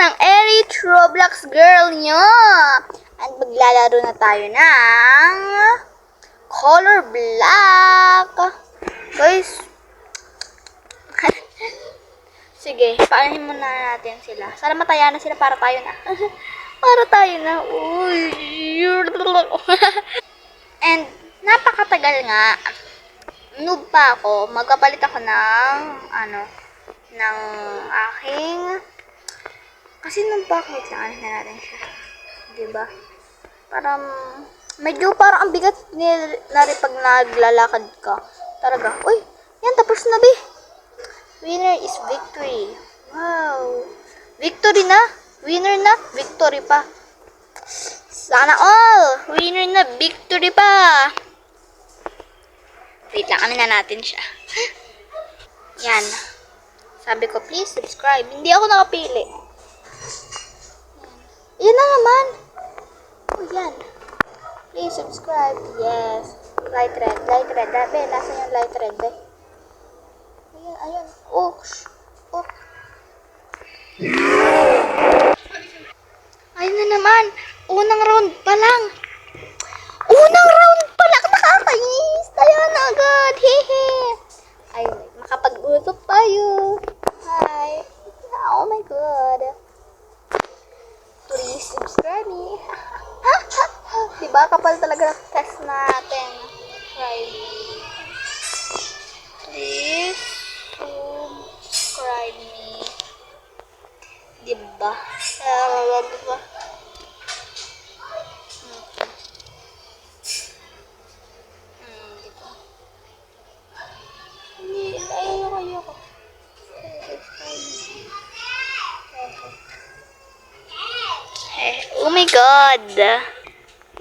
ng Elite Roblox girl nyo. At maglalaro na tayo ng color black. Guys, sige, paanahin muna natin sila. Sana mataya na sila para tayo na. Para tayo na. Uy. And napakatagal nga. Noob pa ako. Magkapalit ako ng ng aking kasi nung bakit lang na natin siya. Diba? Parang medyo parang ang bigat na rin pag naglalakad ka. Talaga. Uy, yan tapos na be. Winner is victory. Wow. Victory na? Winner na? Victory pa. Sana all! Winner na, victory pa! Wait lang, na natin siya. Yan. Sabi ko, please subscribe. Hindi ako nakapili. Yan na naman. Oh, yan. Please subscribe. Yes. Light red. Light red. Be, nasa yung light red, be? Ayan, ayan. Oh, oh. Ayun na naman. Unang round pa lang. Unang round pa lang. Nakakainis. Tayo na agad. Hehe. Ay, makapag-usap tayo. Hi. Oh my God. Please subscribe me. Diba kapal talaga ng test natin. Subscribe. Please subscribe me. Diba? Diba? Hindi, ayoko. Oh my God.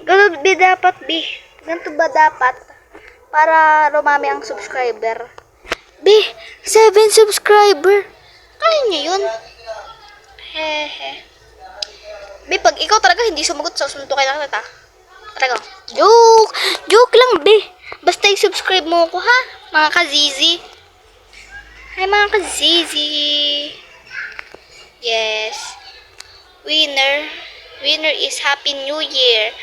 Ganun ba dapat, B? Ganito ba dapat? Para rumami ang subscriber. B, 7 subscriber. Kaya niyo yun? Hehe. B, pag ikaw talaga hindi sumagot, susuntukin na kita. Talaga. Joke! Joke lang, B. Basta i-subscribe mo ko, ha? Mga kazizi. Hi, mga kazizi. Yes. Winner is Happy New Year.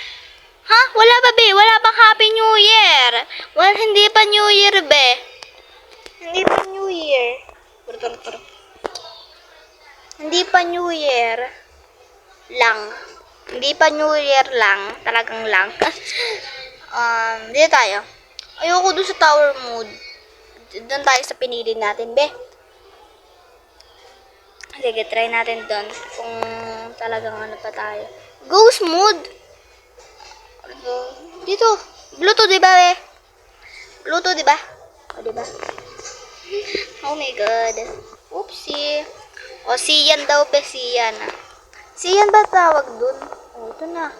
Ha? Wala ba, be? Wala bang Happy New Year? Well, hindi pa New Year, be. Hindi pa New Year. Hindi pa New Year. Lang. Hindi pa New Year lang. Talagang lang. Dito tayo. Ayoko dun sa tower mode. Doon tayo sa pinili natin, be. Sige, try natin doon. Kung talagang ano pa tayo. Ghost mode! Dito. Bluetooth, diba, be? Bluetooth, diba? O, diba? Oh my God. Oopsie. O, Siyan daw, be. Siyan. Siyan ba tawag dun? O, ito na.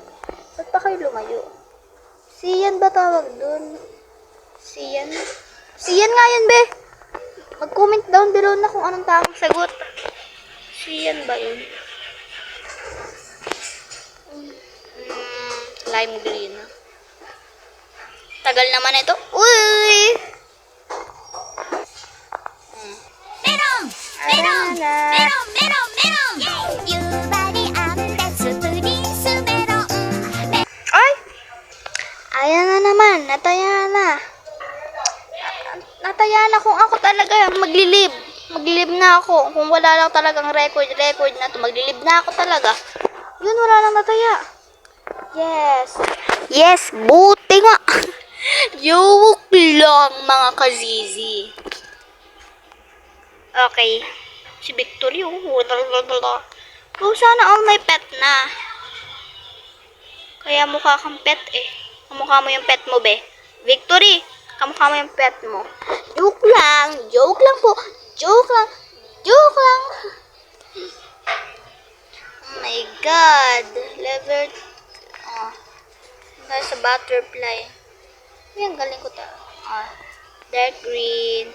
Ba't pa kayo lumayo? Siyan ba tawag dun? Siyan? Siyan nga yan, be. Mag-comment down below na kung anong tamang sagot. Siyan ba yun? Lime green. Tagal naman ito. Uy! 메롱! 메롱! 메롱! 메롱! 메롱! 유발이 암백수 프린스 메롱! Ay! Ayan na naman. Nataya na. Nataya na kung ako talaga maglilib. Maglilib na ako. Kung wala lang talagang record na to, maglilib na ako talaga. Yun, wala lang nataya. Yes. Yes, buti nga. Joke lang, mga kazizi. Okay. Si Victory, oh, sana all may pet na. Kaya mukha kang pet eh. Kamukha mo yung pet mo, be. Victory, kamukha mo yung pet mo. Joke lang. Joke lang po. Joke lang. Joke lang. Oh my God. Level. Oh. Dahil sa butterfly. Uy, ang galing ko ta. Oh. Dark green.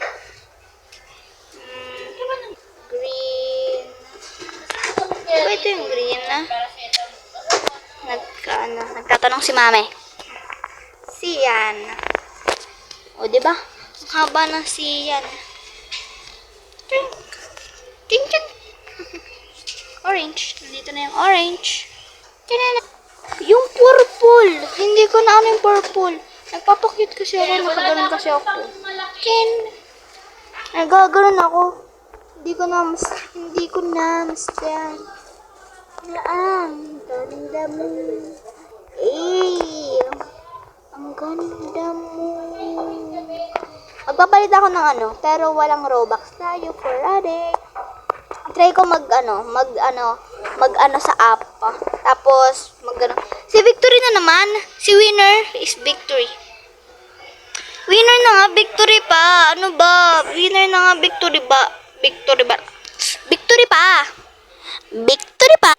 Green. Diba ito yung green, ah? Nagtatanong si mami. Siyan. O, diba? Ang haba ng siyan. Ting, ting, ting. Orange. Nandito na yung orange. Yung purple. Hindi ko na ano yung purple. Nagpapakute kasi ako. Nakaganon kasi ako. Ken. Nagaganon ako. Hindi ko na mas yan. Ang ganda mo. Eh. Ang ganda mo. Magpapalit ako ng ano, pero walang Robux tayo for a day. Try ko mag ano sa app. Tapos si Victory na naman. Si Winner is Victory. Winner na nga, Victory pa. Ano ba? Winner na nga, Victory ba? Victory ba? Victory pa. Victory pa.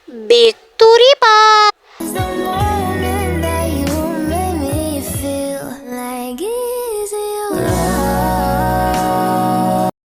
Victory pa. The moment that you made me feel like it.